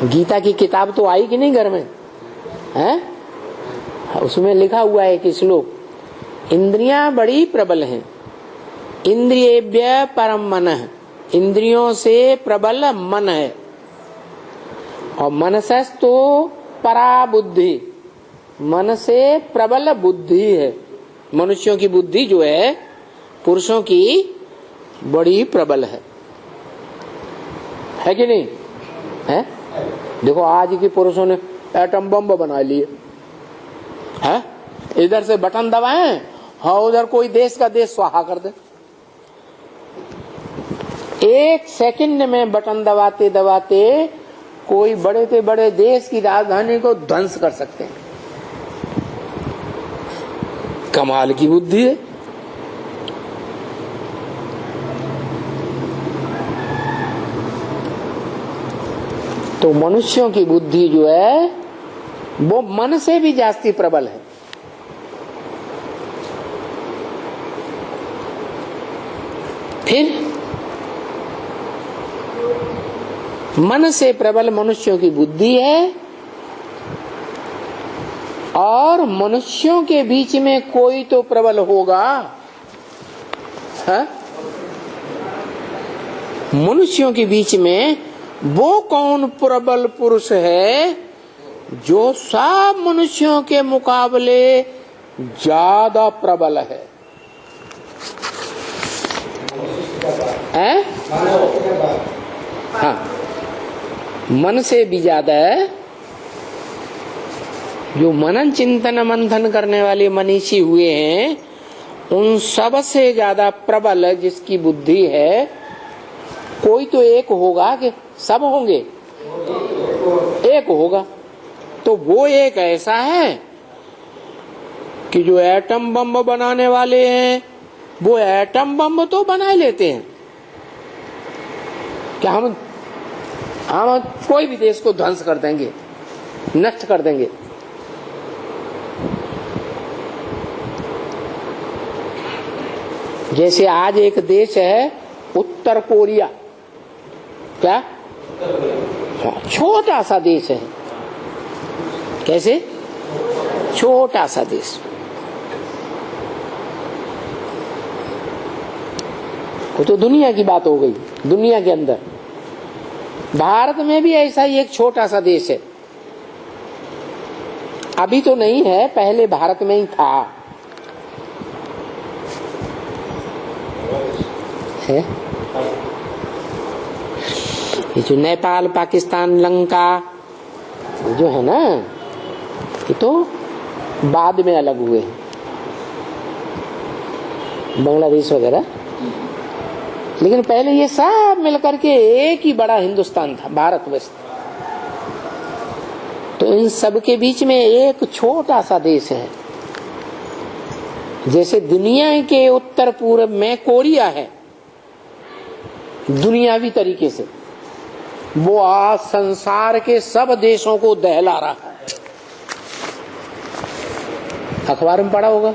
गीता की किताब तो आई कि नहीं घर में है? उसमें लिखा हुआ है कि श्लोक, इंद्रियां बड़ी प्रबल हैं, इंद्रियेभ्य परम मनः, इंद्रियों से प्रबल मन है, और मनसस्तु परा बुद्धि, मन से प्रबल बुद्धि है। मनुष्यों की बुद्धि जो है पुरुषों की बड़ी प्रबल है कि नहीं है? देखो आज के पुरुषों ने एटम बम बना लिए है, इधर से बटन दबाएं, हाँ उधर कोई देश का देश स्वाहा कर दे। एक सेकंड में बटन दबाते दबाते कोई बड़े से बड़े देश की राजधानी को ध्वंस कर सकते हैं। कमाल की बुद्धि है। तो मनुष्यों की बुद्धि जो है वो मन से भी जास्ती प्रबल है। फिर मन से प्रबल मनुष्यों की बुद्धि है, और मनुष्यों के बीच में कोई तो प्रबल होगा है? मनुष्यों के बीच में वो कौन प्रबल पुरुष है जो सब मनुष्यों के मुकाबले ज्यादा प्रबल है? हाँ, मन से भी ज्यादा है। जो मनन चिंतन मंथन करने वाले मनीषी हुए हैं उन सब से ज्यादा प्रबल जिसकी बुद्धि है, कोई तो एक होगा कि सब होंगे? एक होगा। तो वो एक ऐसा है कि जो एटम बम बनाने वाले हैं वो एटम बम तो बना लेते हैं। क्या हम कोई भी देश को ध्वंस कर देंगे, नष्ट कर देंगे। जैसे आज एक देश है उत्तर कोरिया, क्या छोटा सा देश है। कैसे? छोटा सा देश। वो तो दुनिया की बात हो गई। दुनिया के अंदर भारत में भी ऐसा ही एक छोटा सा देश है। अभी तो नहीं है, पहले भारत में ही था है? ये जो नेपाल, पाकिस्तान, लंका जो है ना, ये तो बाद में अलग हुए हैं, बांग्लादेश वगैरह। लेकिन पहले ये सब मिलकर के एक ही बड़ा हिंदुस्तान था, भारतवर्ष। तो इन सब के बीच में एक छोटा सा देश है। जैसे दुनिया के उत्तर पूर्व में कोरिया है, दुनियावी तरीके से वो आज संसार के सब देशों को दहला रहा है। अखबार में पढ़ा होगा,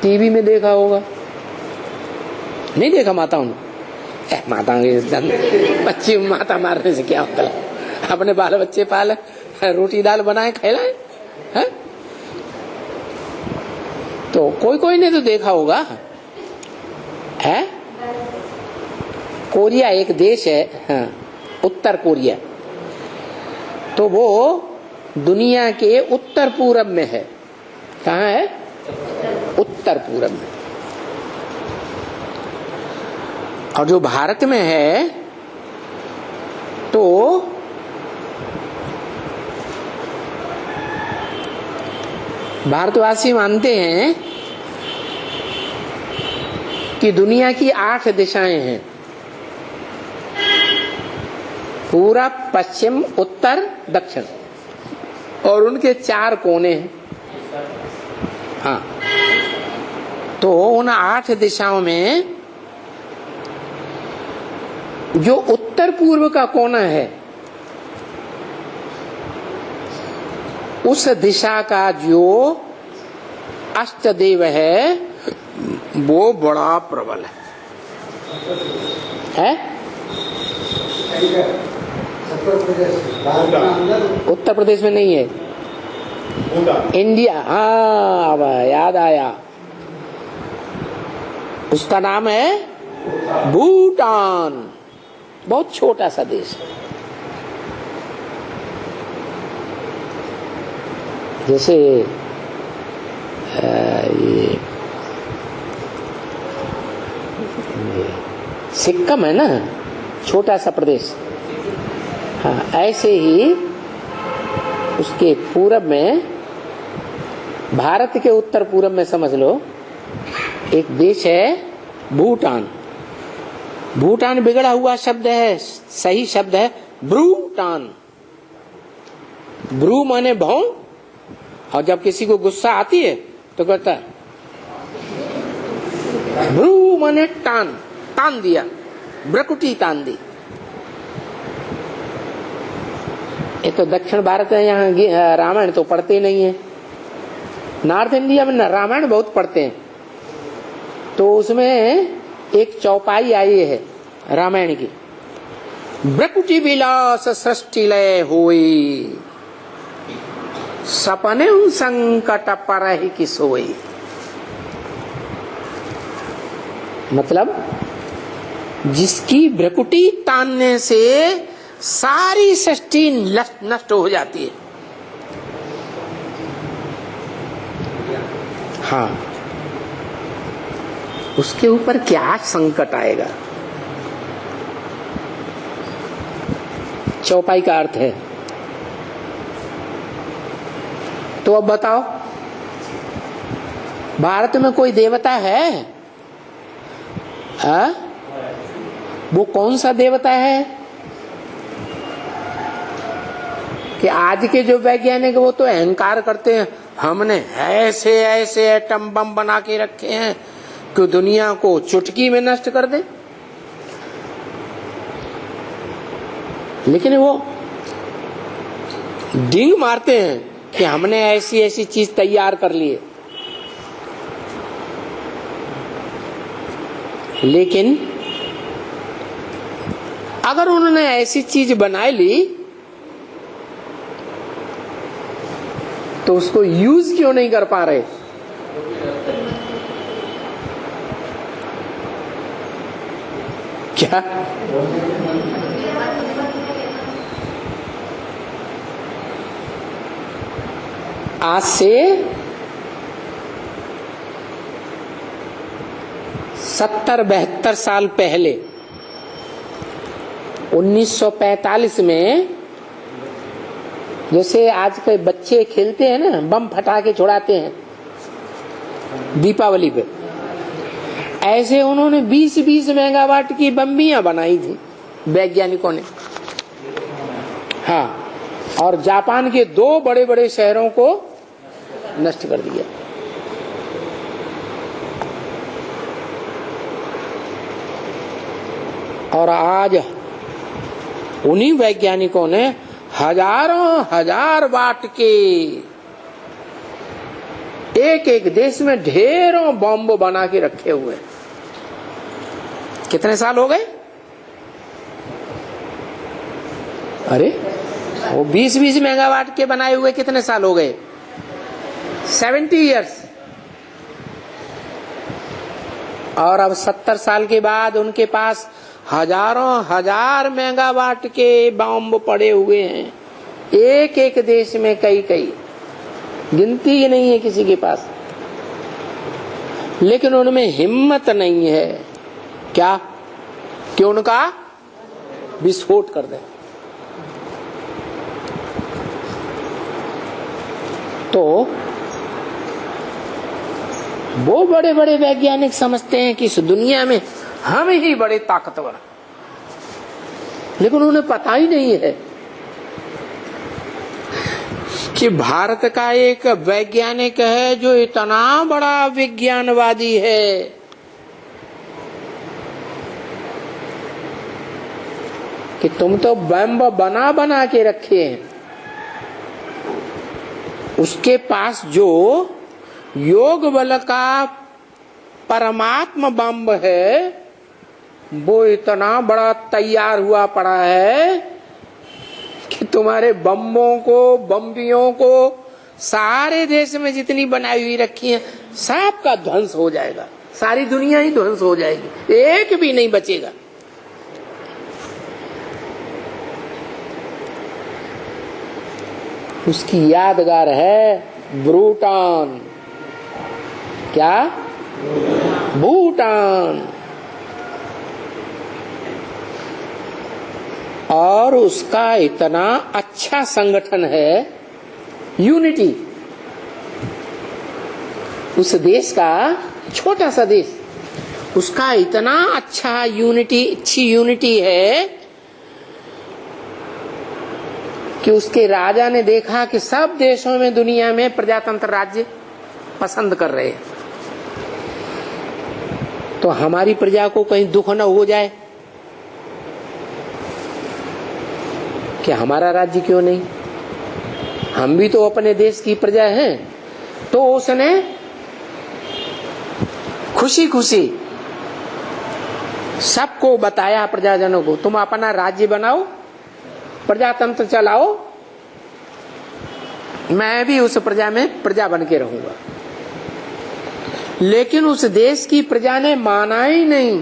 टीवी में देखा होगा, नहीं देखा? माताओं ने माता बच्चे माता मारने से क्या होता है? अपने बाल बच्चे पाले, रोटी दाल बनाए खिलाए है? तो कोई कोई ने तो देखा होगा है? कोरिया एक देश है, हाँ, उत्तर कोरिया। तो वो दुनिया के उत्तर पूरब में है। कहाँ है? उत्तर पूरब में। और जो भारत में है तो भारतवासी मानते हैं कि दुनिया की 8 दिशाएं हैं, पूरब, पश्चिम, उत्तर, दक्षिण, और उनके 4 कोने हैं। हाँ, तो उन 8 दिशाओं में जो उत्तर पूर्व का कोना है, उस दिशा का जो अष्टदेव है वो बड़ा प्रबल है? उत्तर प्रदेश में नहीं है, इंडिया। हाँ अब याद आया, उसका नाम है भूटान। बहुत छोटा सा देश है। जैसे ये सिक्किम है ना, छोटा सा प्रदेश। हाँ ऐसे ही उसके पूरब में, भारत के उत्तर पूरब में समझ लो एक देश है भूटान। भूटान बिगड़ा हुआ शब्द है, सही शब्द है ब्रूटान। ब्रू माने भौं, और जब किसी को गुस्सा आती है तो कहता है ब्रू माने टान, तान दिया, ब्रकुटी तान दी। ये तो दक्षिण भारत है, यहाँ रामायण तो पढ़ते नहीं है। नॉर्थ इंडिया में रामायण बहुत पढ़ते हैं, तो उसमें एक चौपाई आई है रामायण की, ब्रकुटी विलास सृष्टि लय होई, सपने संकट परहि की सोई। मतलब जिसकी भ्रकुटी तानने से सारी सृष्टि नष्ट हो जाती है। हाँ उसके ऊपर क्या संकट आएगा, चौपाई का अर्थ है। तो अब बताओ, भारत में कोई देवता है? वो कौन सा देवता है? कि आज के जो वैज्ञानिक वो तो अहंकार करते हैं, हमने ऐसे ऐसे एटम बम बना के रखे हैं कि दुनिया को चुटकी में नष्ट कर दे। लेकिन वो डिंग मारते हैं कि हमने ऐसी ऐसी चीज तैयार कर ली है। लेकिन अगर उन्होंने ऐसी चीज बना ली तो उसको यूज क्यों नहीं कर पा रहे? क्या आज से 70-72 साल पहले 1945 में, जैसे आज के बच्चे खेलते हैं ना, बम फटाके छुड़ाते हैं दीपावली पे, ऐसे उन्होंने 20-20 मेगावाट की बम्बियां बनाई थी वैज्ञानिकों ने। हाँ, और जापान के 2 बड़े बड़े शहरों को नष्ट कर दिया। और आज उन्हीं वैज्ञानिकों ने हजारों हजार वाट के एक एक देश में ढेरों बॉम्ब बना के रखे हुए। कितने साल हो गए? अरे वो 20-20 मेगावाट के बनाए हुए कितने साल हो गए? 70 इयर्स। और अब 70 साल के बाद उनके पास हजारों हजार मेगावाट के बॉम्ब पड़े हुए हैं, एक एक देश में कई कई, गिनती ही नहीं है किसी के पास। लेकिन उनमें हिम्मत नहीं है क्या कि उनका विस्फोट कर दे। तो वो बड़े बड़े वैज्ञानिक समझते हैं कि इस दुनिया में हम ही बड़े ताकतवर, लेकिन उन्हें पता ही नहीं है कि भारत का एक वैज्ञानिक है जो इतना बड़ा विज्ञानवादी है कि तुम तो बम बना बना के रखे हैं, उसके पास जो योग बल का परमात्मा बम है वो इतना बड़ा तैयार हुआ पड़ा है कि तुम्हारे बम्बों को, बम्बियों को, सारे देश में जितनी बनाई हुई रखी है सब का ध्वंस हो जाएगा, सारी दुनिया ही ध्वंस हो जाएगी, एक भी नहीं बचेगा। उसकी यादगार है भूटान। क्या? भूटान। और उसका इतना अच्छा संगठन है, यूनिटी। उस देश का, छोटा सा देश, उसका इतना अच्छा यूनिटी, अच्छी यूनिटी है कि उसके राजा ने देखा कि सब देशों में दुनिया में प्रजातंत्र राज्य पसंद कर रहे हैं, तो हमारी प्रजा को कहीं दुख न हो जाए कि हमारा राज्य क्यों नहीं, हम भी तो अपने देश की प्रजा हैं। तो उसने खुशी खुशी सबको बताया, प्रजाजनों को, तुम अपना राज्य बनाओ, प्रजातंत्र चलाओ, मैं भी उस प्रजा में प्रजा बन के रहूंगा। लेकिन उस देश की प्रजा ने माना ही नहीं।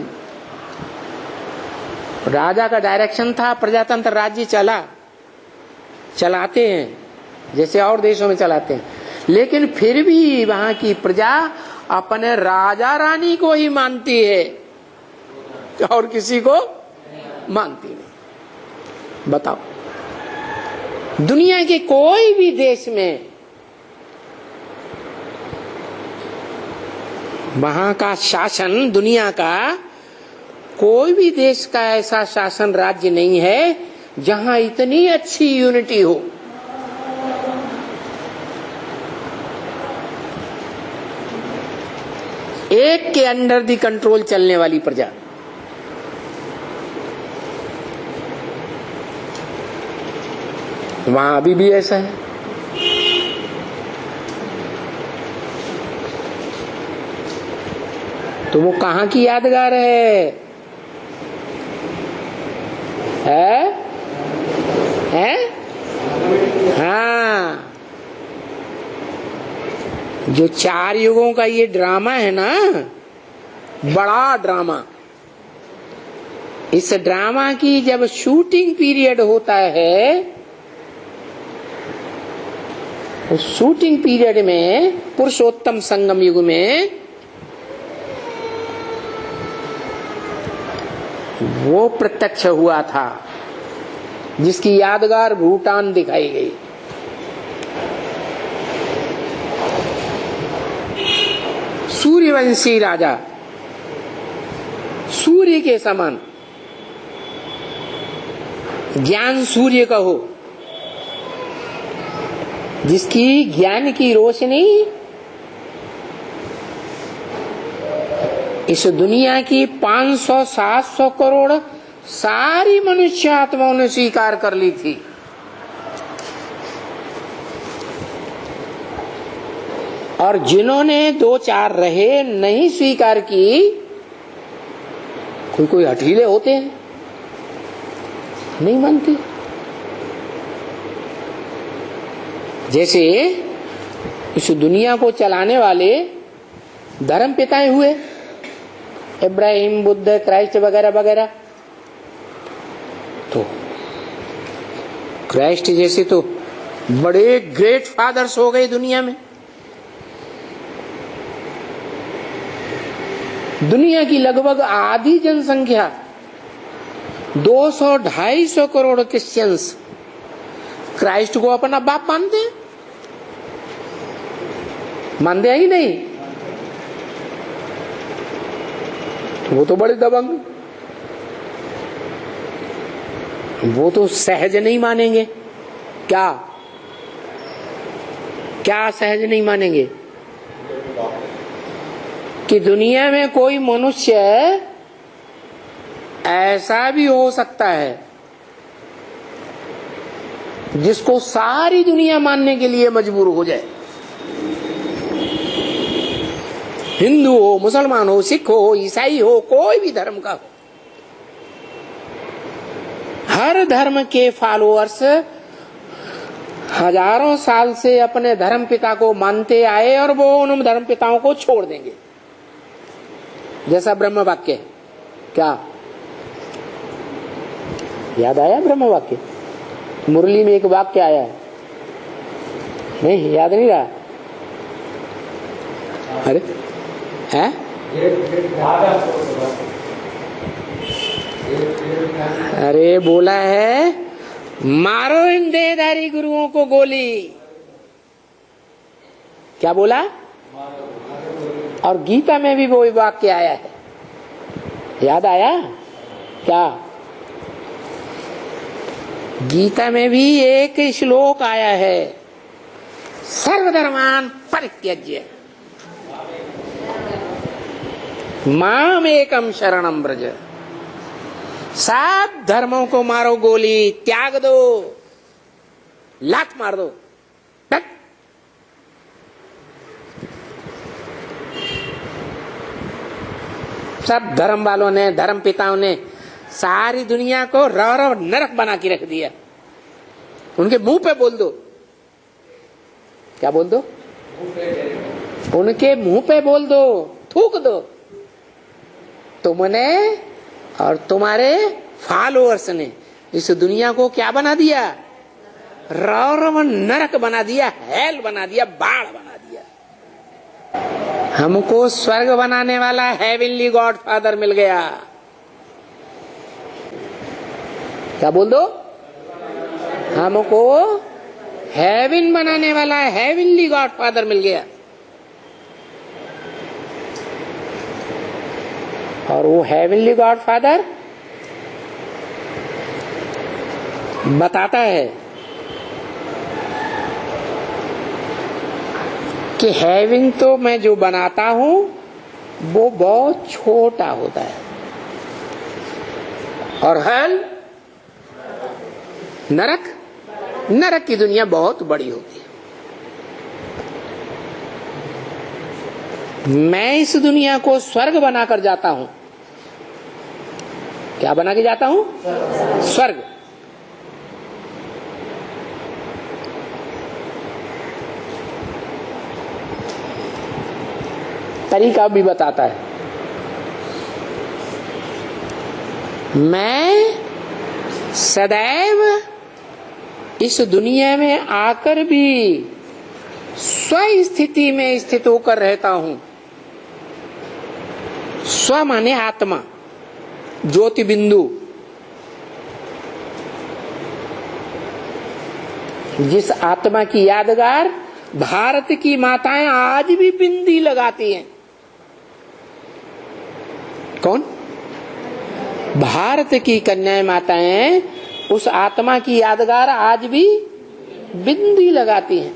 राजा का डायरेक्शन था प्रजातंत्र राज्य चलाते हैं जैसे और देशों में चलाते हैं, लेकिन फिर भी वहां की प्रजा अपने राजा रानी को ही मानती है और किसी को मानती नहीं। बताओ, दुनिया के कोई भी देश में वहां का शासन, दुनिया का कोई भी देश का ऐसा शासन राज्य नहीं है जहां इतनी अच्छी यूनिटी हो। एक के अंडर दी कंट्रोल चलने वाली प्रजा। वहां अभी भी ऐसा है। तो वो कहां की यादगार है? हाँ, जो 4 युगों का ये ड्रामा है ना, बड़ा ड्रामा, इस ड्रामा की जब शूटिंग पीरियड होता है, उस शूटिंग पीरियड में पुरुषोत्तम संगम युग में वो प्रत्यक्ष हुआ था, जिसकी यादगार भूटान दिखाई गई। सूर्यवंशी राजा, सूर्य के समान, ज्ञान सूर्य का हो, जिसकी ज्ञान की रोशनी इस दुनिया की 500-700 करोड़ सारी मनुष्य आत्माओं ने स्वीकार कर ली थी। और जिन्होंने 2-4 रहे नहीं स्वीकार की, कोई हठीले होते हैं, नहीं मानते। जैसे इस दुनिया को चलाने वाले धर्म पिताएं हुए, इब्राहिम, बुद्ध, क्राइस्ट वगैरह वगैरह। तो क्राइस्ट जैसे तो बड़े ग्रेट फादर्स हो गए दुनिया में। दुनिया की लगभग आधी जनसंख्या 200-250 करोड़ क्रिश्चियंस क्राइस्ट को अपना बाप मानते हैं। मानते हैं ही नहीं, वो तो बड़े दबंग, वो तो सहज नहीं मानेंगे। क्या सहज नहीं मानेंगे? कि दुनिया में कोई मनुष्य ऐसा भी हो सकता है जिसको सारी दुनिया मानने के लिए मजबूर हो जाए। हिंदू हो, मुसलमान हो, सिख हो, ईसाई हो, कोई भी धर्म का हो, हर धर्म के फॉलोअर्स हजारों साल से अपने धर्म पिता को मानते आए और वो उन धर्म पिताओं को छोड़ देंगे, जैसा ब्रह्म वाक्य है। क्या याद आया? ब्रह्म वाक्य मुरली में एक वाक्य आया है, नहीं याद नहीं रहा? अरे है? अरे बोला है, मारो इन देहधारी गुरुओं को गोली। क्या बोला? और गीता में भी वो वाक्य आया है, याद आया क्या? गीता में भी एक श्लोक आया है, सर्वधर्मान परित्यज्य माम एकम शरणम ब्रज। सब धर्मों को मारो गोली, त्याग दो, लात मार दो। सब धर्म वालों ने, धर्म पिताओं ने सारी दुनिया को रौरव नरक बना के रख दिया। उनके मुंह पे बोल दो, क्या बोल दो? उनके मुंह पे बोल दो, थूक दो, तुमने और तुम्हारे फॉलोअर्स ने इस दुनिया को क्या बना दिया? रौरव नरक बना दिया, हेल बना दिया, बाढ़ बना दिया। हमको स्वर्ग बनाने वाला हेवनली गॉड फादर मिल गया। क्या बोल दो? हमको हेवन बनाने वाला हेवनली गॉड फादर मिल गया। और वो हेवनली गॉड फादर बताता है कि हेवन तो मैं जो बनाता हूं वो बहुत छोटा होता है, और हेल नरक, नरक की दुनिया बहुत बड़ी होती है। मैं इस दुनिया को स्वर्ग बनाकर जाता हूं। क्या बना के जाता हूं? स्वर्ग। तरीका भी बताता है। मैं सदैव इस दुनिया में आकर भी स्वस्थिति में स्थित होकर रहता हूं। स्व माने आत्मा, ज्योति बिंदु। जिस आत्मा की यादगार भारत की माताएं आज भी बिंदी लगाती हैं। कौन? भारत की कन्याएं माताएं उस आत्मा की यादगार आज भी बिंदी लगाती हैं।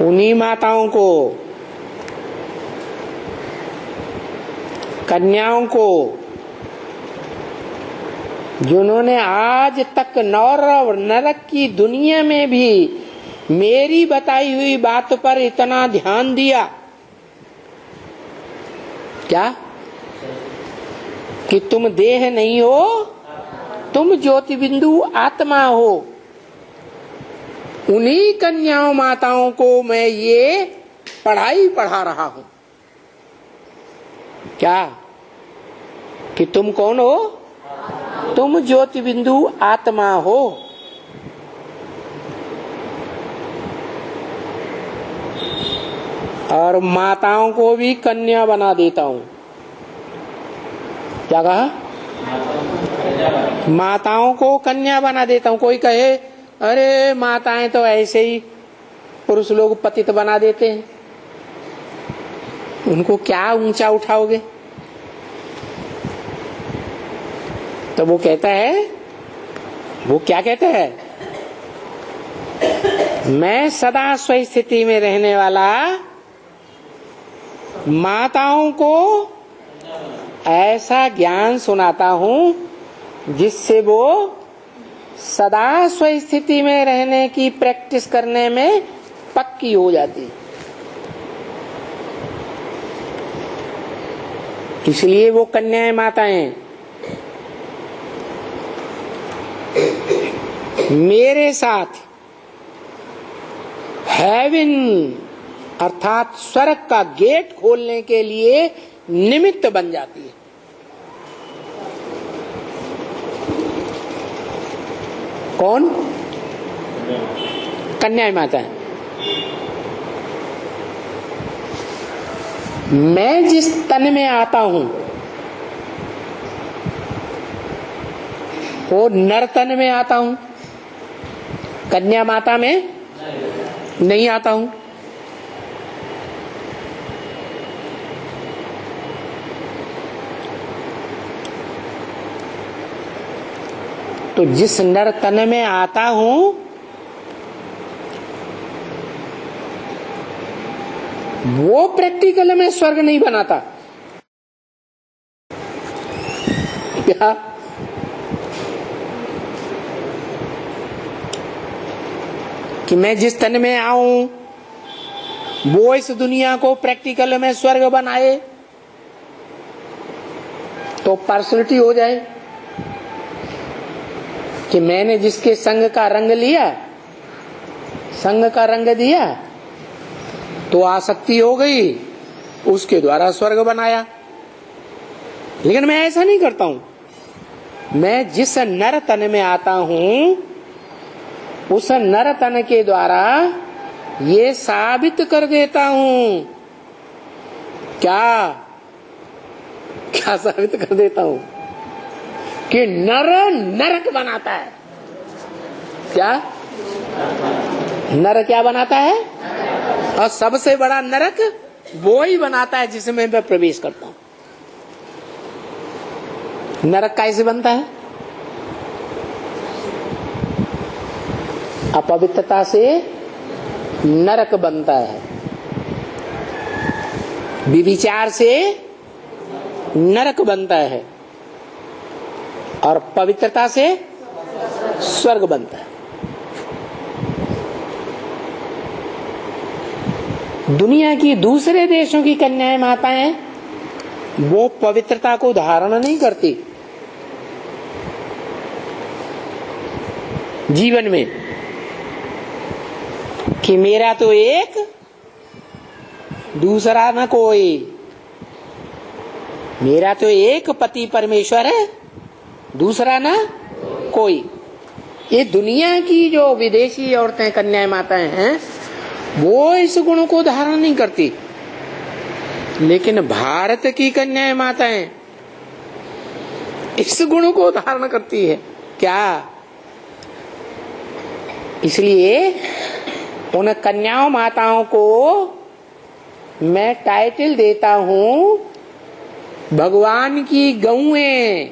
उन्हीं माताओं को, कन्याओं को, जिन्होंने आज तक नौरव नरक की दुनिया में भी मेरी बताई हुई बात पर इतना ध्यान दिया, क्या कि तुम देह नहीं हो, तुम ज्योति बिंदु आत्मा हो। उन्हीं कन्याओं माताओं को मैं ये पढ़ाई पढ़ा रहा हूं। क्या कि तुम कौन हो? तुम ज्योति बिंदु आत्मा हो। और माताओं को भी कन्या बना देता हूं। क्या कहा? माताओं को कन्या बना देता हूं। कोई कहे अरे माताएं तो ऐसे ही पुरुष लोग पतित बना देते हैं, उनको क्या ऊंचा उठाओगे? तो वो कहता है, वो क्या कहता है? मैं सदा स्वस्थिति में रहने वाला माताओं को ऐसा ज्ञान सुनाता हूं जिससे वो सदा स्वस्थिति में रहने की प्रैक्टिस करने में पक्की हो जाती। इसलिए वो कन्याएं माताएं मेरे साथ हेवन अर्थात स्वर्ग का गेट खोलने के लिए निमित्त बन जाती है। कौन? कन्याएं माताएं। मैं जिस तन में आता हूं वो नर तन में आता हूं, कन्या माता में नहीं आता हूं। तो जिस नर तन में आता हूं वो प्रैक्टिकल में स्वर्ग नहीं बनाता। क्या? कि मैं जिस तन में आऊं वो इस दुनिया को प्रैक्टिकल में स्वर्ग बनाए तो पार्शलिटी हो जाए कि मैंने जिसके संग का रंग लिया, संग का रंग दिया तो आसक्ति हो गई, उसके द्वारा स्वर्ग बनाया। लेकिन मैं ऐसा नहीं करता हूं। मैं जिस नर तन में आता हूं उस नर तन के द्वारा ये साबित कर देता हूं। क्या क्या साबित कर देता हूं? कि नर नरक बनाता है। क्या? नर क्या बनाता है? और सबसे बड़ा नरक वो ही बनाता है जिसमें मैं प्रवेश करता हूं। नरक कैसे बनता है? अपवित्रता से नरक बनता है, विविचार से नरक बनता है और पवित्रता से स्वर्ग बनता है। दुनिया की दूसरे देशों की कन्याएं माताएं वो पवित्रता को धारण नहीं करती जीवन में कि मेरा तो एक दूसरा न कोई, मेरा तो एक पति परमेश्वर है दूसरा ना कोई। ये दुनिया की जो विदेशी औरतें कन्याएं माताएं हैं वो इस गुण को धारण नहीं करती, लेकिन भारत की कन्याएं माताएं इस गुण को धारण करती है। क्या? इसलिए उन कन्याओं माताओं को मैं टाइटल देता हूं भगवान की गौएं।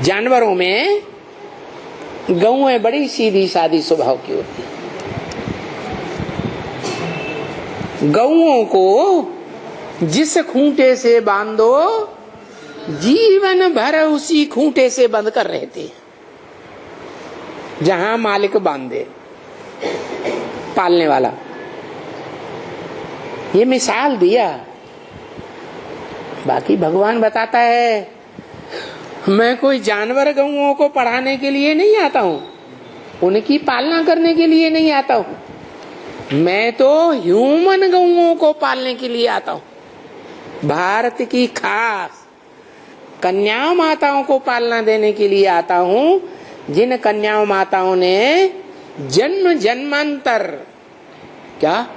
जानवरों में गौएं बड़ी सीधी सादी स्वभाव की होती है। गौओं को जिस खूंटे से बांधो जीवन भर उसी खूंटे से बंध कर रहते हैं जहां मालिक बांधे, पालने वाला। ये मिसाल दिया, बाकी भगवान बताता है मैं कोई जानवर गौओं को पढ़ाने के लिए नहीं आता हूं, उनकी पालना करने के लिए नहीं आता हूं, मैं तो ह्यूमन गौओं को पालने के लिए आता हूं। भारत की खास कन्या माताओं को पालना देने के लिए आता हूं, जिन कन्या माताओं ने जन्म जन्मांतर, क्या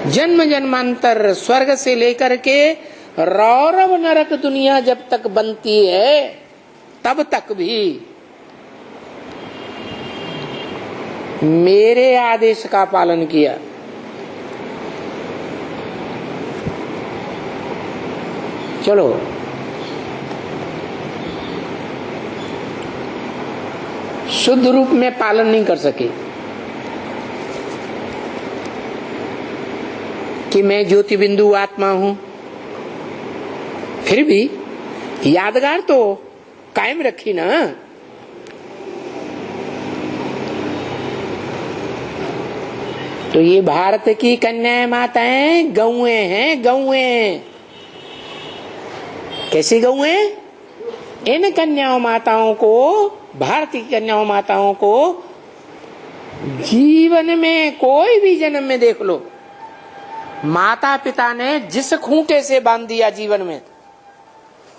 जन्म जन्मांतर स्वर्ग से लेकर के रौरव नरक दुनिया जब तक बनती है तब तक भी मेरे आदेश का पालन किया। चलो शुद्ध रूप में पालन नहीं कर सके कि मैं ज्योति बिंदु आत्मा हूं, फिर भी यादगार तो कायम रखी ना। तो ये भारत की कन्याएं माताएं गौएं हैं, गौएं। कैसी गौएं? इन कन्याओं माताओं को, भारतीय कन्याओं माताओं को जीवन में कोई भी जन्म में देख लो, माता पिता ने जिस खूंटे से बांध दिया जीवन में,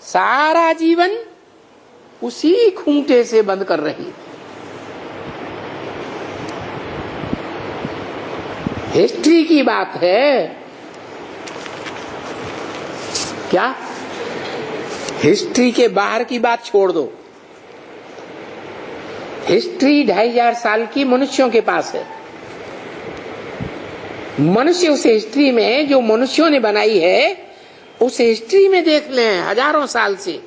सारा जीवन उसी खूंटे से बंद कर रही। हिस्ट्री की बात है क्या? हिस्ट्री के बाहर की बात छोड़ दो। हिस्ट्री 2500 साल की मनुष्यों के पास है। मनुष्य उस हिस्ट्री में जो मनुष्यों ने बनाई है, उस हिस्ट्री में देख लें हजारों साल से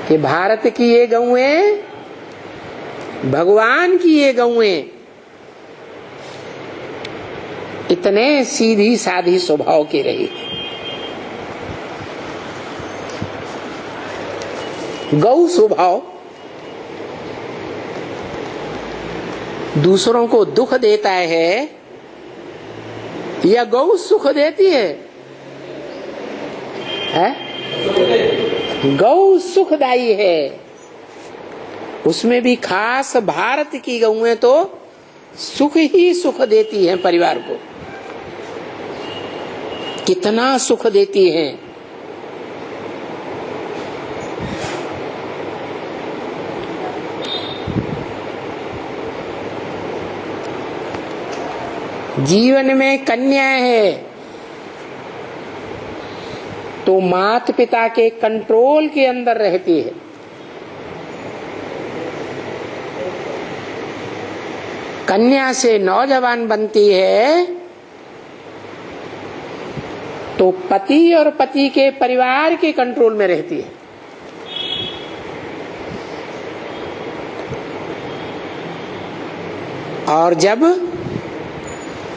कि भारत की ये गौएं, भगवान की ये गौएं इतने सीधी साधी स्वभाव की रही। गौ स्वभाव दूसरों को दुख देता है या गौ सुख देती है? गौ सुखदायी है। उसमें भी खास भारत की गौएं तो सुख ही सुख देती हैं परिवार को। कितना सुख देती हैं। जीवन में कन्या है तो माता पिता के कंट्रोल के अंदर रहती है। कन्या से नौजवान बनती है तो पति और पति के परिवार के कंट्रोल में रहती है। और जब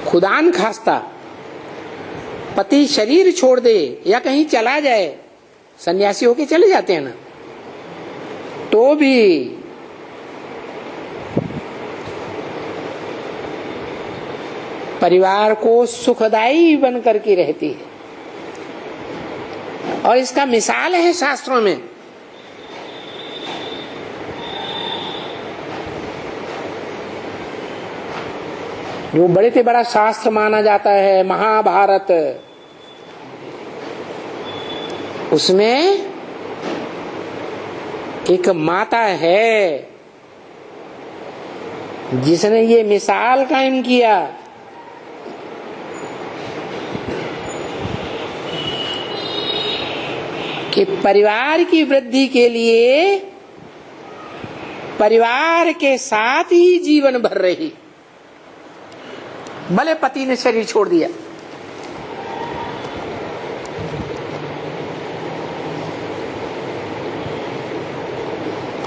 खुदान खास्ता पति शरीर छोड़ दे या कहीं चला जाए, सन्यासी होके चले जाते हैं ना, तो भी परिवार को सुखदायी बन करके रहती है। और इसका मिसाल है शास्त्रों में। जो बड़े से बड़ा शास्त्र माना जाता है महाभारत, उसमें एक माता है जिसने ये मिसाल कायम किया कि परिवार की वृद्धि के लिए परिवार के साथ ही जीवन भर रही, भले पति ने शरीर छोड़ दिया।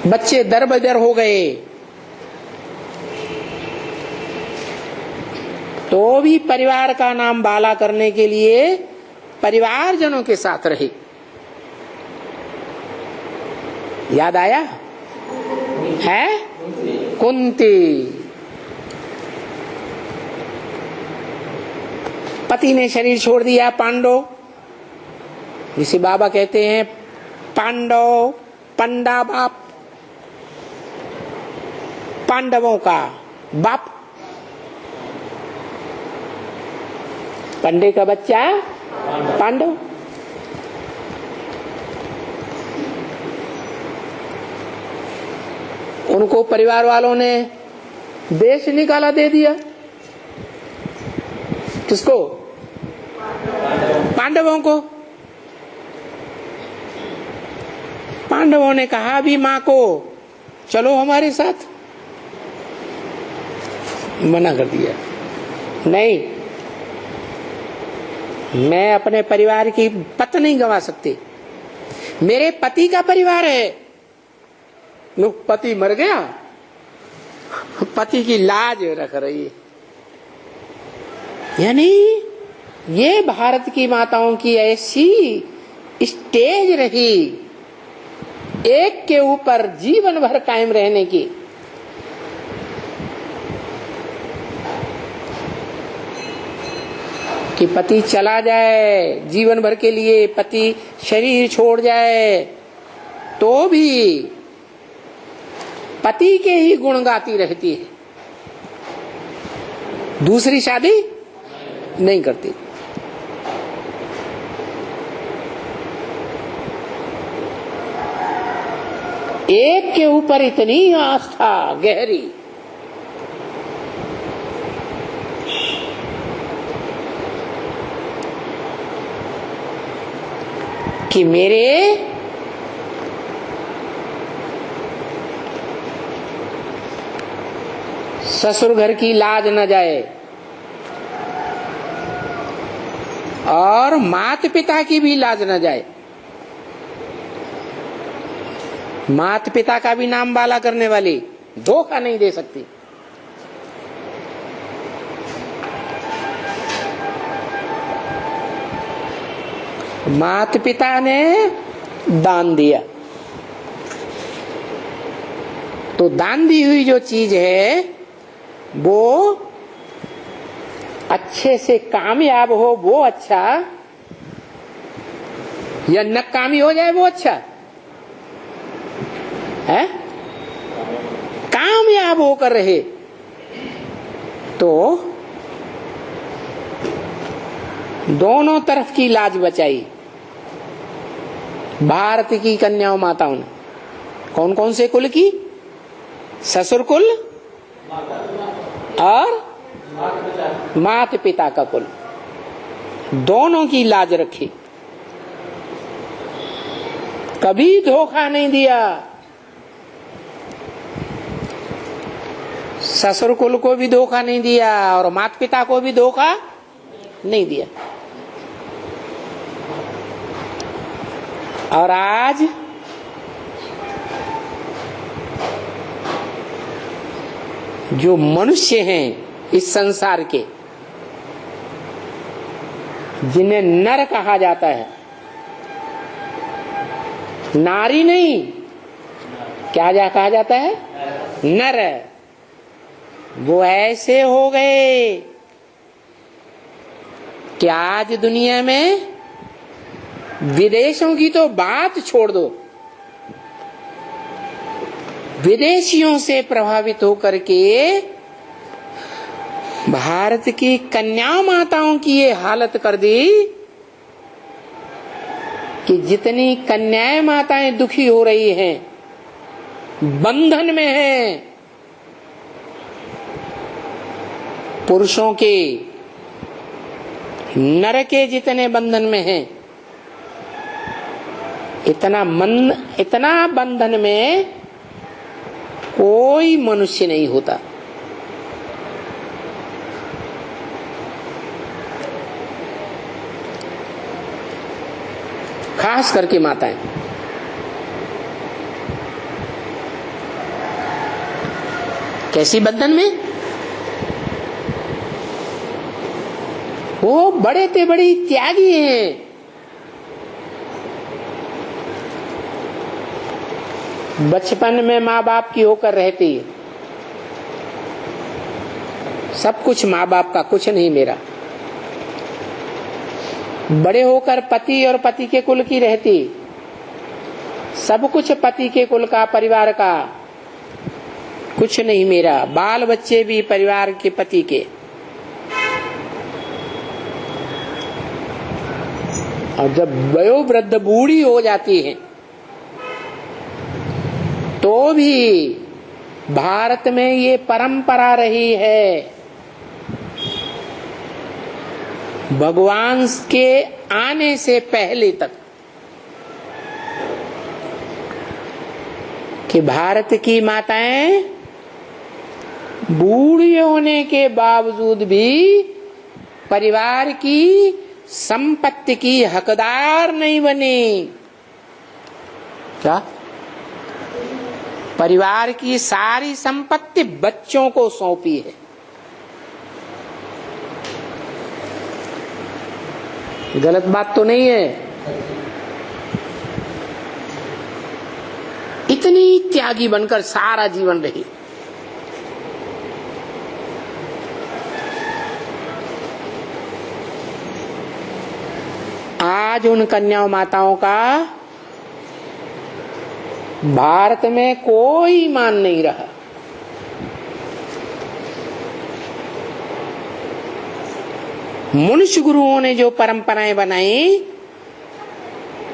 बच्चे दर बदर हो गए तो भी परिवार का नाम बाला करने के लिए परिवारजनों के साथ रही। याद आया है? कुंती। पति ने शरीर छोड़ दिया, पांडव, जिसे बाबा कहते हैं पांडव, पंडा बाप, पांडवों का बाप। पंडे का बच्चा पांडव। उनको परिवार वालों ने देश निकाला दे दिया। किसको? पांडवों को। पांडवों ने कहा भी मां को चलो हमारे साथ, मना कर दिया। नहीं, मैं अपने परिवार की पत नहीं गंवा सकती। मेरे पति का परिवार है। लो, पति मर गया, पति की लाज रख रही है। यानी ये भारत की माताओं की ऐसी स्टेज रही एक के ऊपर जीवन भर कायम रहने की कि पति चला जाए जीवन भर के लिए, पति शरीर छोड़ जाए, तो भी पति के ही गुण गाती रहती है, दूसरी शादी नहीं करती। एक के ऊपर इतनी आस्था गहरी कि मेरे ससुर घर की लाज न जाए और माता पिता की भी लाज न जाए, माता पिता का भी नाम बाला करने वाली धोखा नहीं दे सकती। माता पिता ने दान दिया तो दान दी हुई जो चीज है वो अच्छे से कामयाब हो वो अच्छा, या नाकामी हो जाए वो अच्छा है। कामयाब होकर रहे तो दोनों तरफ की लाज बचाई। भारत की कन्याओं माताओं ने कौन कौन से कुल की? ससुर कुल और माता पिता का कुल, दोनों की लाज रखी, कभी धोखा नहीं दिया। ससुर कुल को भी धोखा नहीं दिया और माता पिता को भी धोखा नहीं दिया। और आज जो मनुष्य हैं इस संसार के, जिन्हें नर कहा जाता है, नारी नहीं, क्या कहा जाता है? नर। वो ऐसे हो गए कि आज दुनिया में विदेशों की तो बात छोड़ दो, विदेशियों से प्रभावित होकर के भारत की कन्या माताओं की ये हालत कर दी कि जितनी कन्याएं माताएं दुखी हो रही हैं, बंधन में हैं, पुरुषों के नर के जितने बंधन में हैं, इतना बंधन में कोई मनुष्य नहीं होता। खास करके माताएं। कैसी बंधन में? वो बड़े ते बड़ी त्यागी हैं। बचपन में माँ बाप की होकर रहती है, सब कुछ माँ बाप का, कुछ नहीं मेरा। बड़े होकर पति और पति के कुल की रहती, सब कुछ पति के कुल का, परिवार का, कुछ नहीं मेरा। बाल बच्चे भी परिवार के, पति के। और जब वयोवृद्ध बूढ़ी हो जाती है तो भी भारत में ये परंपरा रही है, भगवान के आने से पहले तक, कि भारत की माताएं बूढ़ी होने के बावजूद भी परिवार की संपत्ति की हकदार नहीं बनी। क्या? परिवार की सारी संपत्ति बच्चों को सौंपी है। गलत बात तो नहीं है? इतनी त्यागी बनकर सारा जीवन रही। आज उन कन्याओं माताओं का भारत में कोई मान नहीं रहा। मनुष्य गुरुओं ने जो परंपराएं बनाई,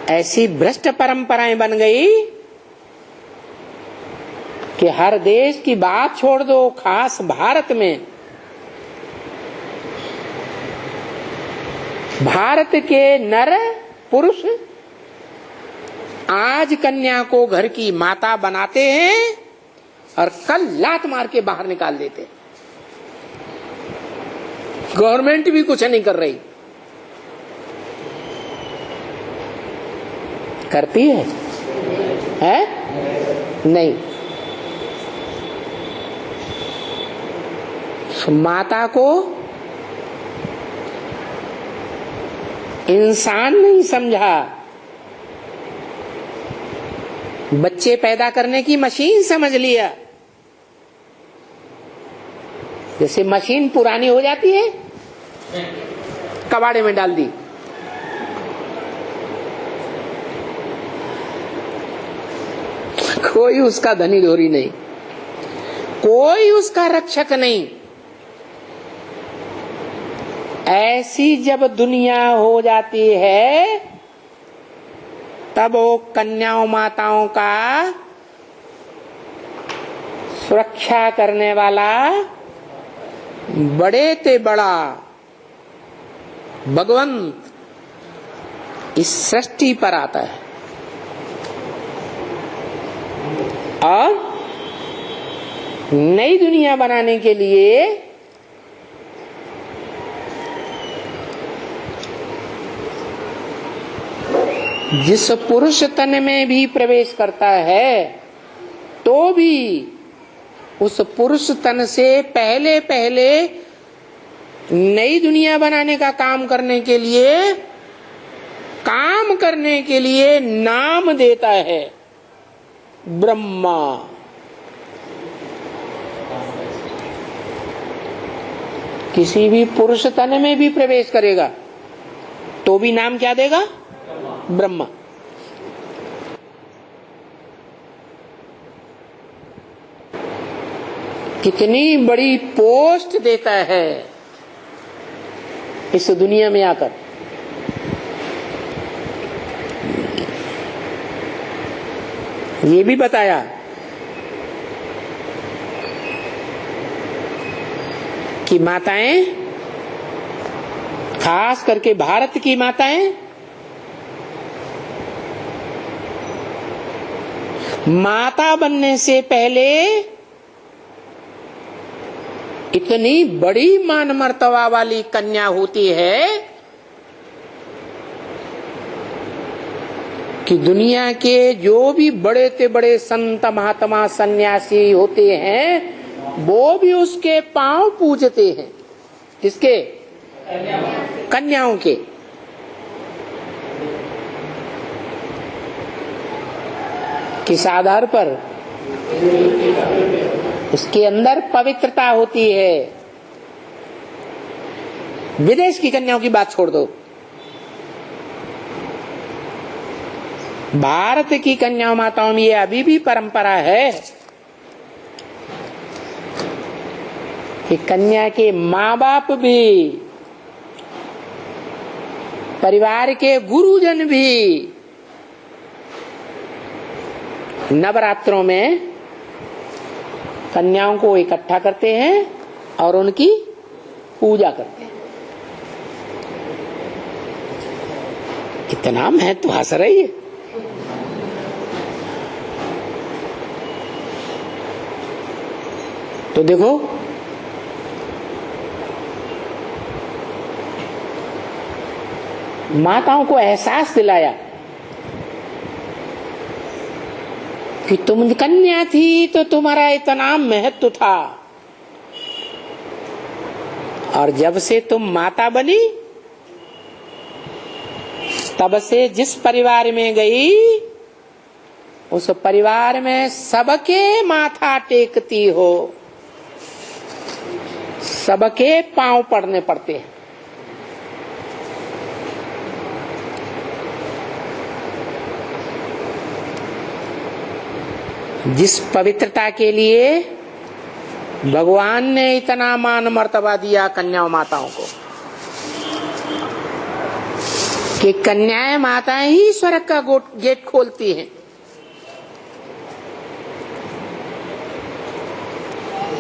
ऐसी भ्रष्ट परंपराएं बन गई कि हर देश की बात छोड़ दो, खास भारत में भारत के नर पुरुष आज कन्या को घर की माता बनाते हैं और कल लात मार के बाहर निकाल देते। गवर्नमेंट भी कुछ नहीं कर रही। करती है? नहीं। माता को इंसान नहीं समझा, बच्चे पैदा करने की मशीन समझ लिया। जैसे मशीन पुरानी हो जाती है, कबाड़े में डाल दी, कोई उसका धनी धोरी नहीं, कोई उसका रक्षक नहीं। ऐसी जब दुनिया हो जाती है, तब वो कन्याओं माताओं का सुरक्षा करने वाला बड़े ते बड़ा भगवंत इस सृष्टि पर आता है और नई दुनिया बनाने के लिए जिस पुरुष तन में भी प्रवेश करता है, तो भी उस पुरुष तन से पहले पहले नई दुनिया बनाने का काम करने के लिए नाम देता है ब्रह्मा। किसी भी पुरुष तन में भी प्रवेश करेगा तो भी नाम क्या देगा? ब्रह्मा। कितनी बड़ी पोस्ट देता है इस दुनिया में आकर। ये भी बताया कि माताएं, खास करके भारत की माताएं, माता बनने से पहले इतनी बड़ी मान मर्तबा वाली कन्या होती है कि दुनिया के जो भी बड़े से बड़े संत महात्मा सन्यासी होते हैं, वो भी उसके पांव पूजते हैं। किसके? कन्याओं के। किस आधार पर? उसके अंदर पवित्रता होती है। विदेश की कन्याओं की बात छोड़ दो, भारत की कन्या माताओं में ये अभी भी परंपरा है कि कन्या के माँ बाप भी, परिवार के गुरुजन भी नवरात्रों में कन्याओं को इकट्ठा करते हैं और उनकी पूजा करते हैं। इतना महत्व हंस रही है। तो देखो, माताओं को एहसास दिलाया कि तुम कन्या थी तो तुम्हारा इतना महत्व था, और जब से तुम माता बनी तब से जिस परिवार में गई, उस परिवार में सबके माथा टेकती हो, सबके पांव पड़ने पड़ते हैं। जिस पवित्रता के लिए भगवान ने इतना मान मर्तबा दिया कन्या माताओं को कि कन्याएं माताएं ही स्वर्ग का गेट खोलती हैं।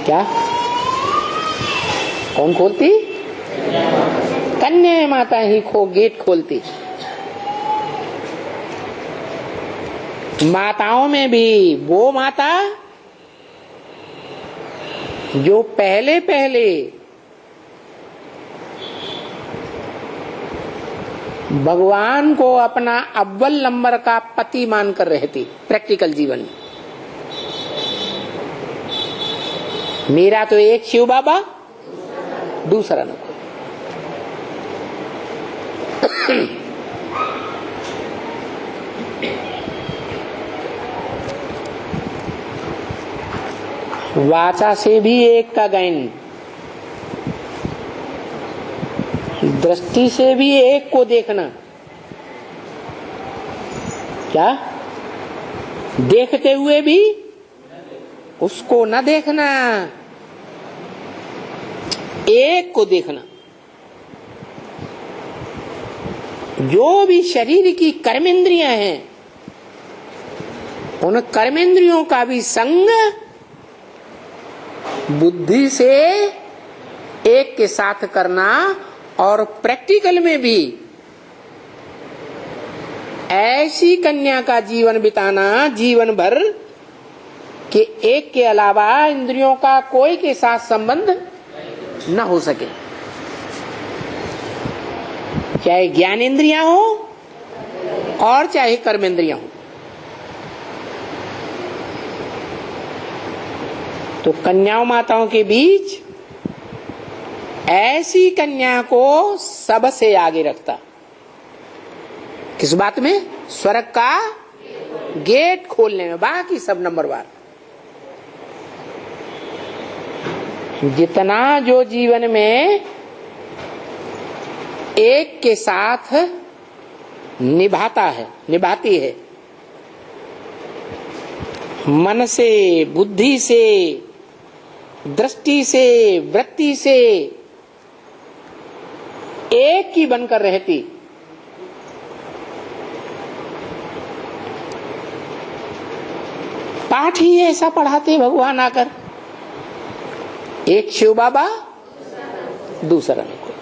क्या कौन खोलती? कन्या माता ही गेट खोलती। माताओं में भी वो माता जो पहले पहले भगवान को अपना अव्वल नंबर का पति मानकर रहती प्रैक्टिकल जीवन में। मेरा तो एक शिव बाबा, दूसरा न कोई। वाचा से भी एक का गायन, दृष्टि से भी एक को देखना। क्या देखते हुए भी उसको न देखना, एक को देखना। जो भी शरीर की कर्मेंद्रियां हैं उन कर्मेंद्रियों का भी संग बुद्धि से एक के साथ करना और प्रैक्टिकल में भी ऐसी कन्या का जीवन बिताना जीवन भर कि एक के अलावा इंद्रियों का कोई के साथ संबंध न हो सके, चाहे ज्ञानेंद्रियां हो और चाहे कर्मेंद्रियां हो। तो कन्याओं माताओं के बीच ऐसी कन्या को सबसे आगे रखता। किस बात में? स्वर्ग का गेट खोलने में। बाकी सब नंबर वार। जितना जो जीवन में एक के साथ निभाता है, निभाती है, मन से, बुद्धि से, दृष्टि से, वृत्ति से एक ही बनकर रहती, पाठ ही ऐसा पढ़ाते भगवान आकर। एक शिव बाबा, दूसरा नहीं कोई।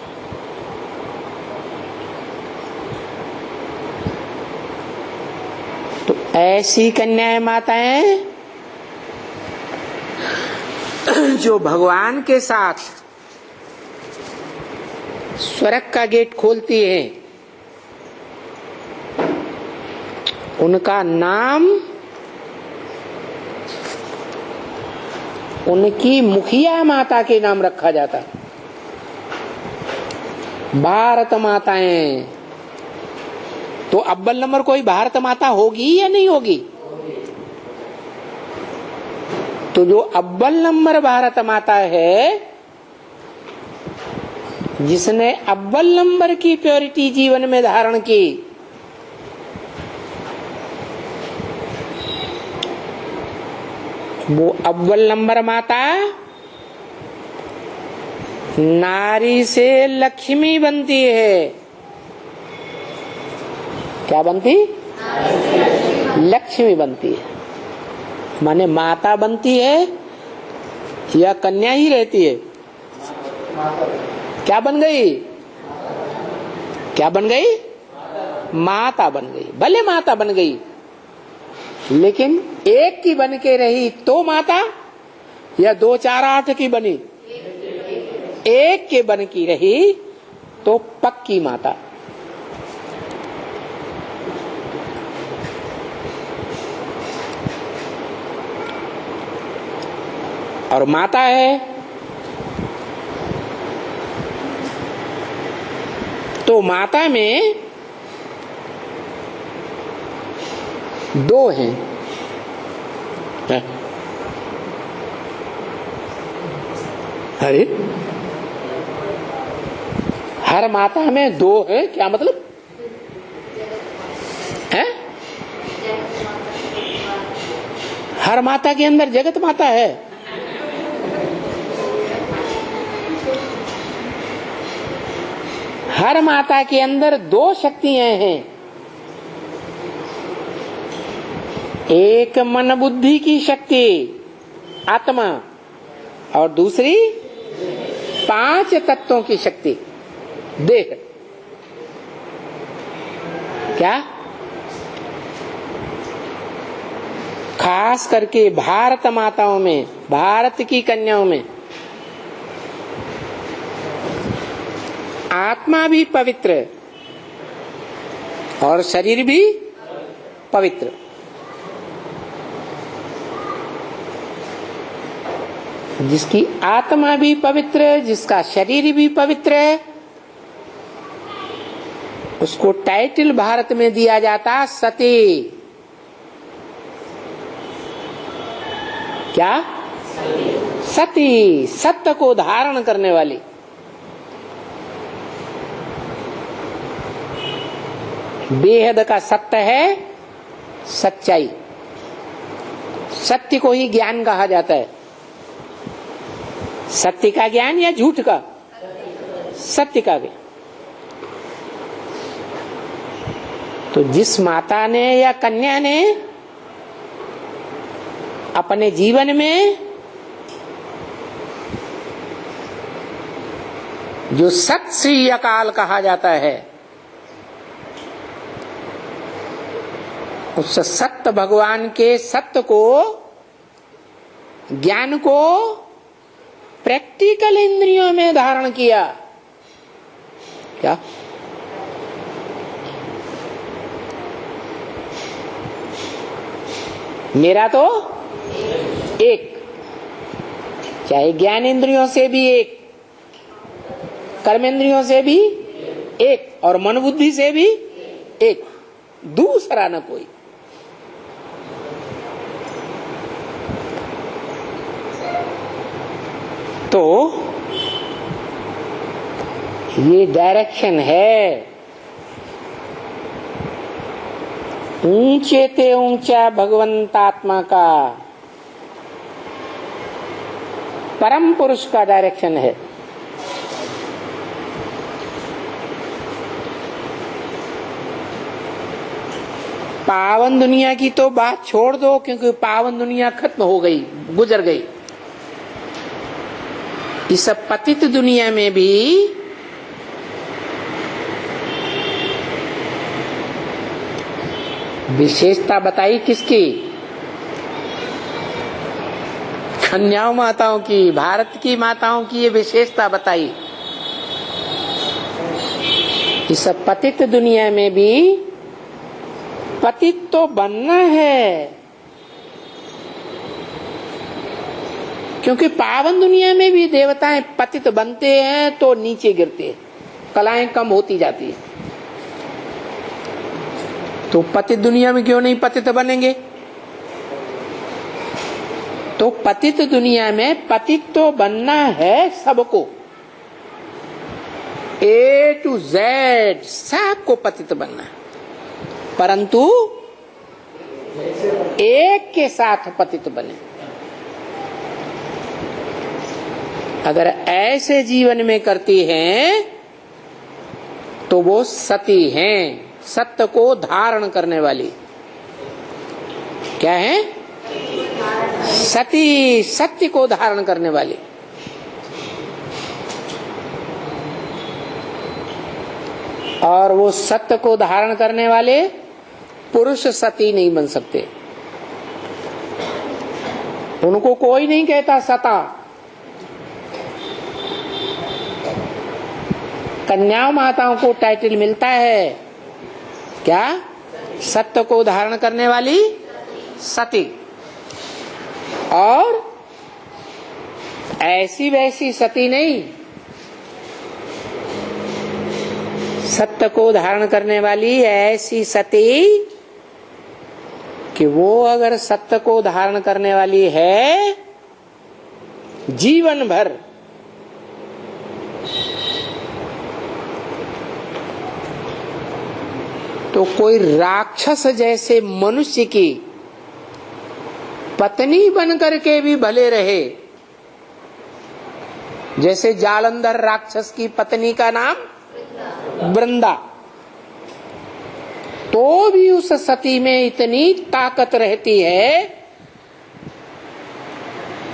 तो ऐसी कन्याएं माताएं जो भगवान के साथ स्वर्ग का गेट खोलती है, उनका नाम उनकी मुखिया माता के नाम रखा जाता। भारत माताएं। तो अव्वल नंबर कोई भारत माता होगी या नहीं होगी? तो जो अव्वल नंबर भारत माता है, जिसने अव्वल नंबर की प्योरिटी जीवन में धारण की, वो अव्वल नंबर माता नारी से लक्ष्मी बनती है। क्या बनती? लक्ष्मी बनती है। माने माता बनती है या कन्या ही रहती है? क्या बन गई? क्या बन गई? माता बन गई। भले माता बन गई, लेकिन एक की बन के रही तो माता, या 2 4 8 की बनी? एक के बन की रही तो पक्की माता। और माता है तो माता में 2 हैं। अरे हर माता में 2 है, क्या मतलब है? हर माता के अंदर जगत माता है। हर माता के अंदर दो शक्तियां हैं, एक मन बुद्धि की शक्ति आत्मा और दूसरी 5 तत्वों की शक्ति देह। क्या? खास करके भारत माताओं में, भारत की कन्याओं में आत्मा भी पवित्र और शरीर भी पवित्र। जिसकी आत्मा भी पवित्र, जिसका शरीर भी पवित्र है, उसको टाइटल भारत में दिया जाता सती। क्या? सती, सत्य को धारण करने वाली। बेहद का सत्य है सच्चाई। सत्य को ही ज्ञान कहा जाता है। सत्य का ज्ञान या झूठ का? सत्य का ज्ञान। तो जिस माता ने या कन्या ने अपने जीवन में जो सत श्री अकाल कहा जाता है, उस सत्य भगवान के सत्य को, ज्ञान को प्रैक्टिकल इंद्रियों में धारण किया। क्या? मेरा तो एक, चाहे ज्ञान इंद्रियों से भी एक, कर्मेंद्रियों से भी एक और मन बुद्धि से भी एक, दूसरा न कोई। तो ये डायरेक्शन है। ऊंचे ते ऊंचा भगवंतात्मा का, परम पुरुष का डायरेक्शन है। पावन दुनिया की तो बात छोड़ दो, क्योंकि पावन दुनिया खत्म हो गई, गुजर गई। इस पतित दुनिया में भी विशेषता बताई किसकी? कन्याओं माताओं की, भारत की माताओं की ये विशेषता बताई। इस पतित दुनिया में भी पतित तो बनना है, क्योंकि पावन दुनिया में भी देवताएं पतित बनते हैं तो नीचे गिरते हैं, कलाएं कम होती जाती है। तो पतित दुनिया में क्यों नहीं पतित बनेंगे? तो पतित दुनिया में पतित तो बनना है सबको, A to Z सबको पतित बनना है, परंतु एक के साथ पतित बने। अगर ऐसे जीवन में करती हैं तो वो सती हैं, सत्य को धारण करने वाली। क्या है? सती, सत्य को धारण करने वाली। और वो सत्य को धारण करने वाले पुरुष सती नहीं बन सकते। उनको कोई नहीं कहता सता। कन्याओं माताओं को टाइटल मिलता है क्या? सत्य को धारण करने वाली सती। और ऐसी वैसी सती नहीं, सत्य को धारण करने वाली ऐसी सती कि वो अगर सत्य को धारण करने वाली है जीवन भर, तो कोई राक्षस जैसे मनुष्य की पत्नी बनकर के भी भले रहे, जैसे जालंधर राक्षस की पत्नी का नाम वृंदा, तो भी उस सती में इतनी ताकत रहती है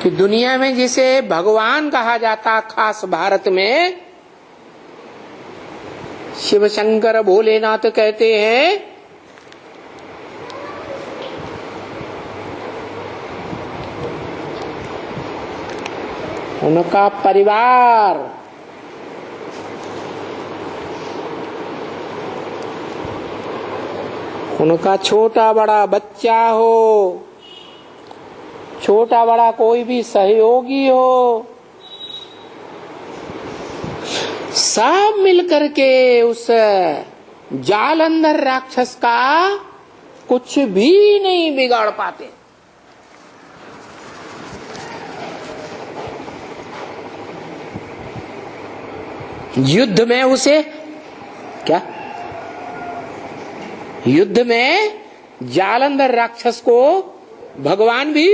कि दुनिया में जिसे भगवान कहा जाता, खास भारत में शिव शंकर भोलेनाथ कहते हैं, उनका परिवार उनका छोटा बड़ा बच्चा हो, छोटा बड़ा कोई भी सहयोगी हो, सब मिलकर के उस जालंधर राक्षस का कुछ भी नहीं बिगाड़ पाते। युद्ध में उसे क्या, युद्ध में जालंधर राक्षस को भगवान भी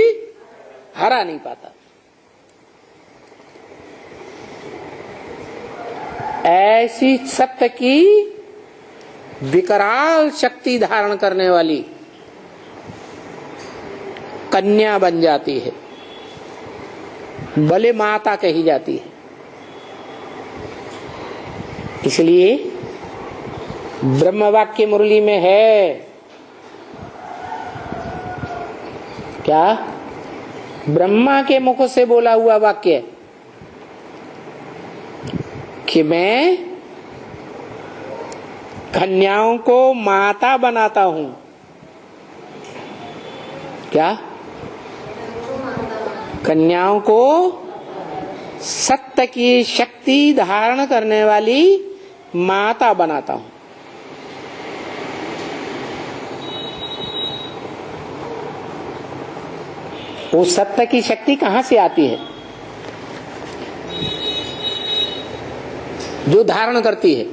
हरा नहीं पाता। ऐसी सत्य की विकराल शक्ति धारण करने वाली कन्या बन जाती है, भले माता कही जाती है। इसलिए ब्रह्म वाक्य मुरली में है क्या, ब्रह्मा के मुख से बोला हुआ वाक्य कि मैं कन्याओं को माता बनाता हूं। क्या, कन्याओं को सत्य की शक्ति धारण करने वाली माता बनाता हूं। वो सत्य की शक्ति कहां से आती है? जो धारण करती है,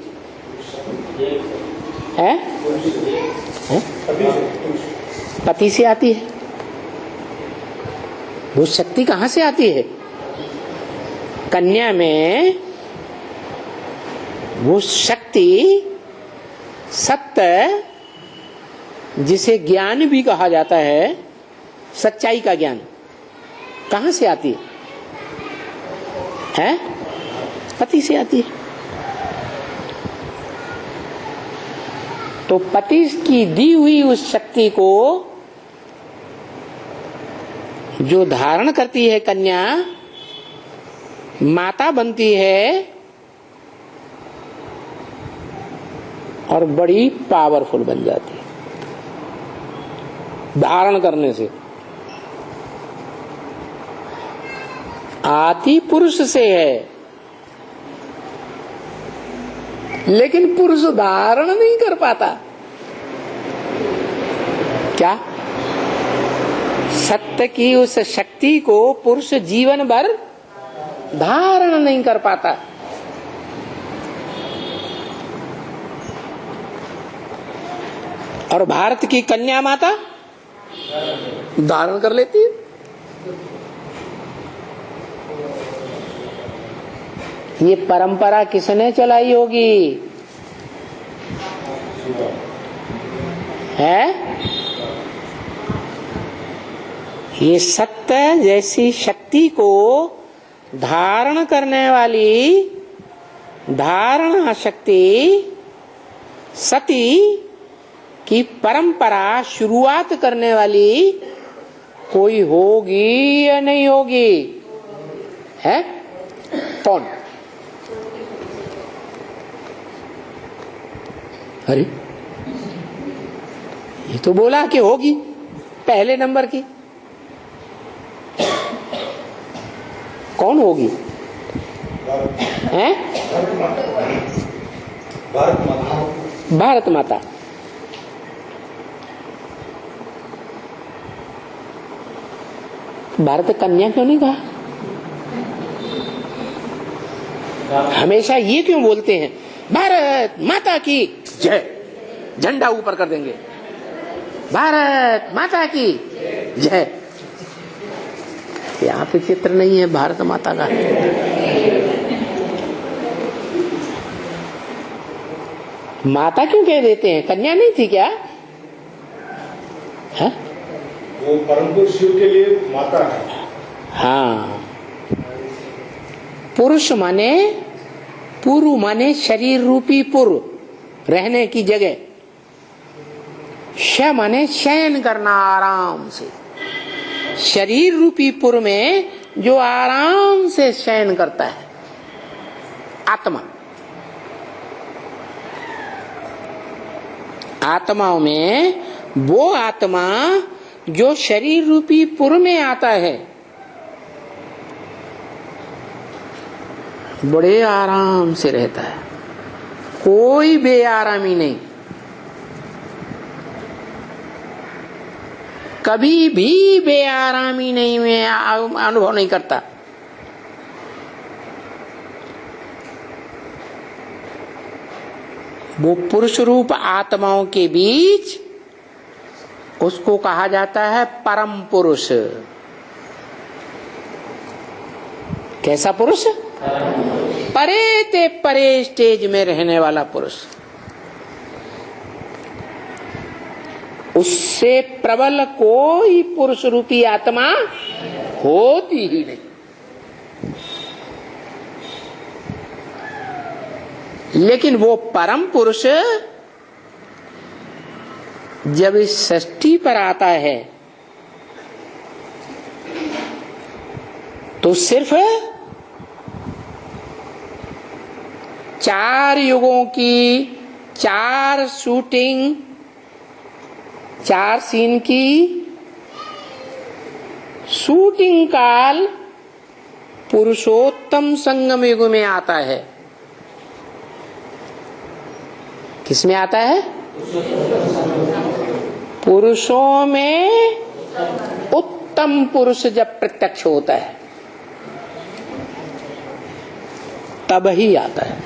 है? पति से आती है। वो शक्ति कहां से आती है? कन्या में वो शक्ति, सत्य, जिसे ज्ञान भी कहा जाता है, सच्चाई का ज्ञान, कहां से आती है? पति से आती है। तो पति की दी हुई उस शक्ति को जो धारण करती है कन्या, माता बनती है और बड़ी पावरफुल बन जाती है धारण करने से। आती पुरुष से है, लेकिन पुरुष धारण नहीं कर पाता। क्या? सत्य की उस शक्ति को पुरुष जीवन भर धारण नहीं कर पाता। और भारत की कन्या माता धारण कर लेती है। ये परंपरा किसने चलाई होगी? है? ये सत्य जैसी शक्ति को धारण करने वाली धारणा शक्ति, सती की परंपरा शुरुआत करने वाली कोई होगी या नहीं होगी? है? कौन? अरे ये तो बोला कि होगी पहले नंबर की। कौन होगी? हैं? भारत माता। भारत कन्या क्यों नहीं कहा? हमेशा ये क्यों बोलते हैं भारत माता की जय, झंडा ऊपर कर देंगे, भारत माता की जय। यहाँ पे चित्र नहीं है भारत माता का। माता क्यों कह देते हैं? कन्या नहीं थी क्या? है? वो परम पुरुष शिव के लिए माता है। हाँ, पुरुष माने पुरु माने शरीर रूपी पुर, रहने की जगह। श माने शयन करना आराम से। शरीर रूपी पुर में जो आराम से शयन करता है, आत्मा। आत्माओं में वो आत्मा जो शरीर रूपी पुर में आता है, बड़े आराम से रहता है, कोई बेआरामी नहीं, कभी भी बेआरामी नहीं में अनुभव नहीं करता। वो पुरुष रूप आत्माओं के बीच उसको कहा जाता है परम पुरुष। कैसा पुरुष? परे ते परे स्टेज में रहने वाला पुरुष। उससे प्रबल कोई पुरुष रूपी आत्मा होती ही नहीं। लेकिन वो परम पुरुष जब इस सृष्टि पर आता है तो सिर्फ 4 युगों की 4 शूटिंग, 4 सीन की शूटिंग काल पुरुषोत्तम संगम युग में आता है। किसमें आता है? पुरुषों में उत्तम पुरुष जब प्रत्यक्ष होता है तब ही आता है।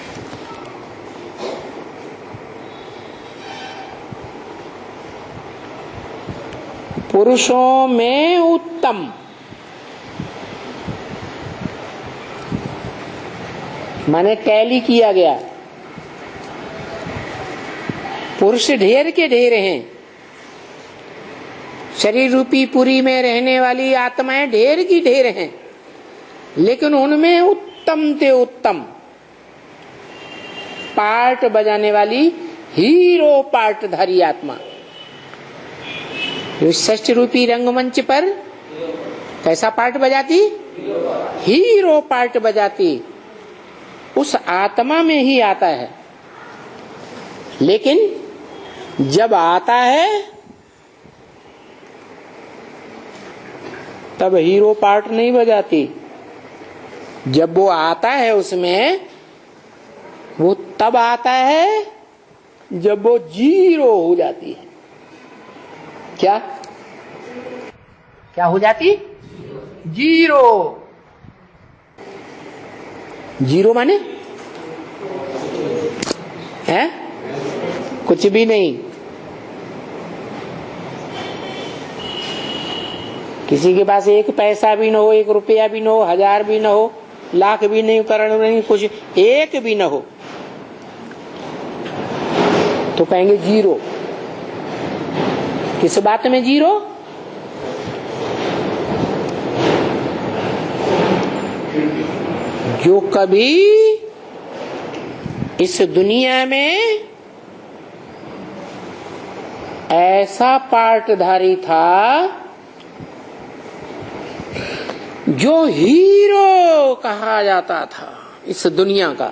पुरुषों में उत्तम माने टैली किया गया। पुरुष ढेर के ढेर हैं, शरीर रूपी पुरी में रहने वाली आत्माएं ढेर की ढेर हैं, लेकिन उनमें उत्तम से उत्तम पार्ट बजाने वाली हीरो पार्टधारी आत्मा षष्ठ रूपी रंगमंच पर कैसा पार्ट बजाती? हीरो पार्ट बजाती। उस आत्मा में ही आता है। लेकिन जब आता है तब हीरो पार्ट नहीं बजाती। जब वो आता है उसमें, वो तब आता है जब वो जीरो हो जाती है। क्या क्या हो जाती? जीरो। जीरो माने है कुछ भी नहीं। किसी के पास 1 पैसा भी न हो, 1 रुपया भी न हो, 1000 भी न हो, लाख भी नहीं, करोड़ नहीं, कुछ एक भी न हो, तो कहेंगे जीरो। किस बात में जीरो? जो कभी इस दुनिया में ऐसा पार्टधारी था जो हीरो कहा जाता था इस दुनिया का।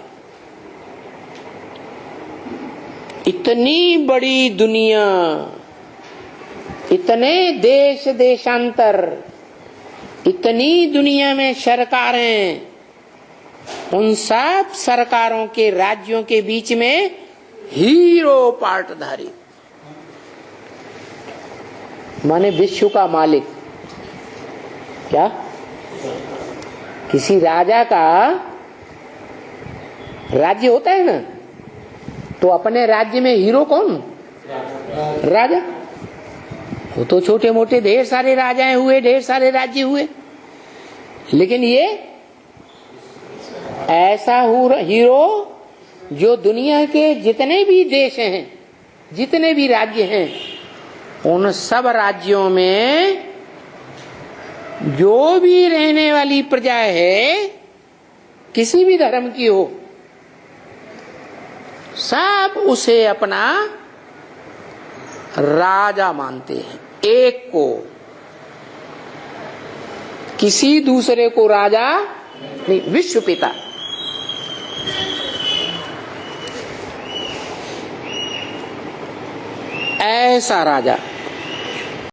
इतनी बड़ी दुनिया, इतने देश देशांतर, इतनी दुनिया में सरकारें, उन सब सरकारों के राज्यों के बीच में हीरो पार्टधारी माने विश्व का मालिक। क्या? किसी राजा का राज्य होता है ना, तो अपने राज्य में हीरो कौन? राजा। वो तो छोटे मोटे ढेर सारे राजाएं हुए, ढेर सारे राज्य हुए, लेकिन ये ऐसा हीरो जो दुनिया के जितने भी देश हैं, जितने भी राज्य हैं, उन सब राज्यों में जो भी रहने वाली प्रजा है, किसी भी धर्म की हो, सब उसे अपना राजा मानते हैं। एक को, किसी दूसरे को राजा नहीं, विश्व पिता। ऐसा राजा